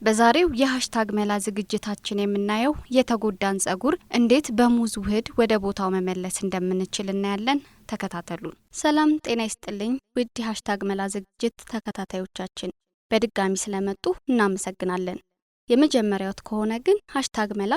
በዛሬው የሃሽታግ መላ ዝግጅታችን የምናየው የተጎዳን ጸጉር እንዴት በሙዝ ውህድ ወደ ቦታው መመለስ እንደምንችል እናያለን። ተከታተሉን። ሰላም ጤና ይስጥልኝ ውድ የሃሽታግ መላ ዝግጅት ተከታታዮቻችን፣ በድጋሚ ስለመጡ እናመሰግናለን። የመጀመሪያው ከሆነ ግን ሃሽታግ መላ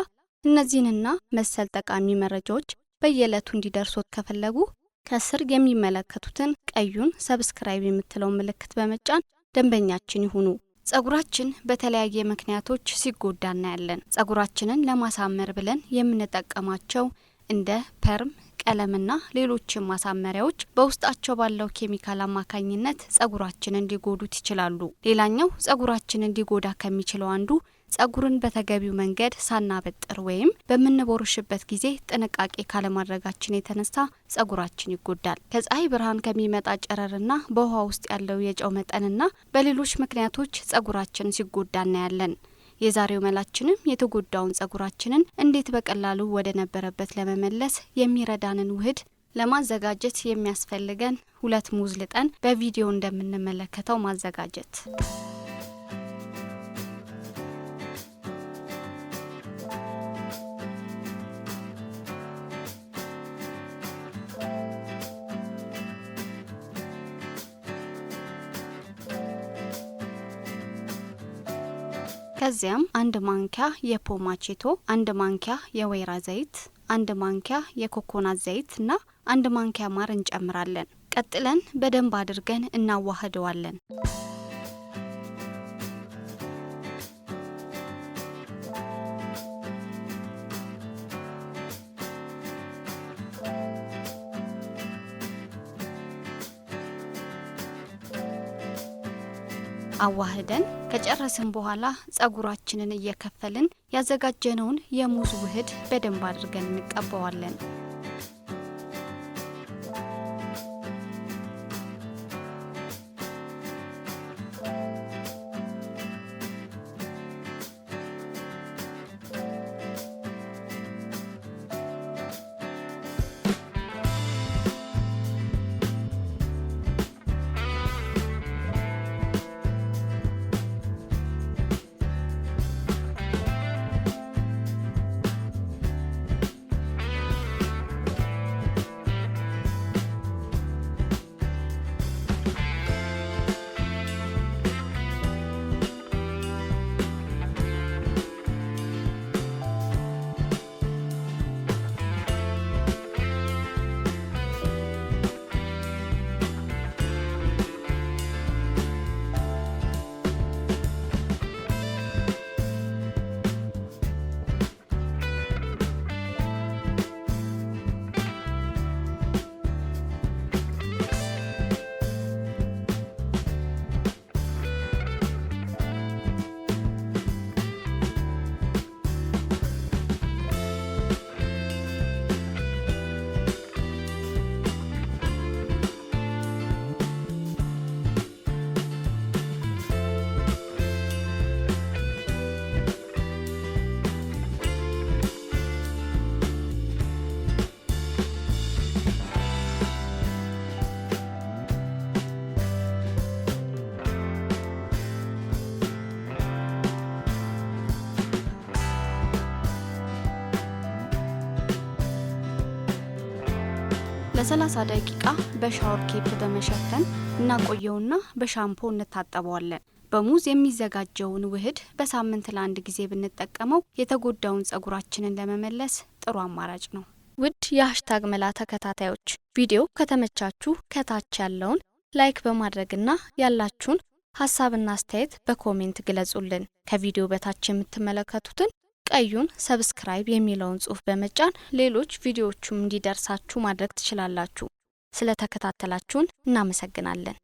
እነዚህንና መሰል ጠቃሚ መረጃዎች በየዕለቱ እንዲደርሶት ከፈለጉ ከስር የሚመለከቱትን ቀዩን ሰብስክራይብ የምትለው ምልክት በመጫን ደንበኛችን ይሁኑ። ጸጉራችን በተለያየ ምክንያቶች ሲጎዳ እናያለን። ጸጉራችንን ለማሳመር ብለን የምንጠቀማቸው እንደ ፐርም፣ ቀለምና ሌሎችም ማሳመሪያዎች በውስጣቸው ባለው ኬሚካል አማካኝነት ጸጉራችንን ሊጎዱት ይችላሉ። ሌላኛው ጸጉራችንን እንዲጎዳ ከሚችለው አንዱ ጸጉርን በተገቢው መንገድ ሳናበጥር ወይም በምንቦርሽበት ጊዜ ጥንቃቄ ካለማድረጋችን የተነሳ ጸጉራችን ይጎዳል። ከፀሐይ ብርሃን ከሚመጣ ጨረርና በውሃ ውስጥ ያለው የጨው መጠንና በሌሎች ምክንያቶች ጸጉራችን ሲጎዳ እናያለን። የዛሬው መላችንም የተጎዳውን ጸጉራችንን እንዴት በቀላሉ ወደ ነበረበት ለመመለስ የሚረዳንን ውህድ ለማዘጋጀት የሚያስፈልገን 2 ሙዝ ልጠን በቪዲዮ እንደምንመለከተው ማዘጋጀት። ከዚያም 1 ማንኪያ የፖማቼቶ፣ 1 ማንኪያ የወይራ ዘይት፣ 1 ማንኪያ የኮኮናት ዘይት እና 1 ማንኪያ ማር እንጨምራለን። ቀጥለን በደንብ አድርገን እናዋህደዋለን። አዋህደን ከጨረስን በኋላ ጸጉራችንን እየከፈልን ያዘጋጀነውን የሙዝ ውህድ በደንብ አድርገን እንቀባዋለን። ለ30 ደቂቃ በሻወር ኬፕ በመሸፈን እናቆየውና በሻምፖ እንታጠበዋለን። በሙዝ የሚዘጋጀውን ውህድ በሳምንት ለ1 ጊዜ ብንጠቀመው የተጎዳውን ጸጉራችንን ለመመለስ ጥሩ አማራጭ ነው። ውድ የሃሽታግ መላ ተከታታዮች፣ ቪዲዮ ከተመቻችሁ ከታች ያለውን ላይክ በማድረግና ያላችሁን ሐሳብና አስተያየት በኮሜንት ግለጹልን። ከቪዲዮ በታች የምትመለከቱትን ቀዩን ሰብስክራይብ የሚለውን ጽሑፍ በመጫን ሌሎች ቪዲዮዎቹም እንዲደርሳችሁ ማድረግ ትችላላችሁ። ስለተከታተላችሁን እናመሰግናለን።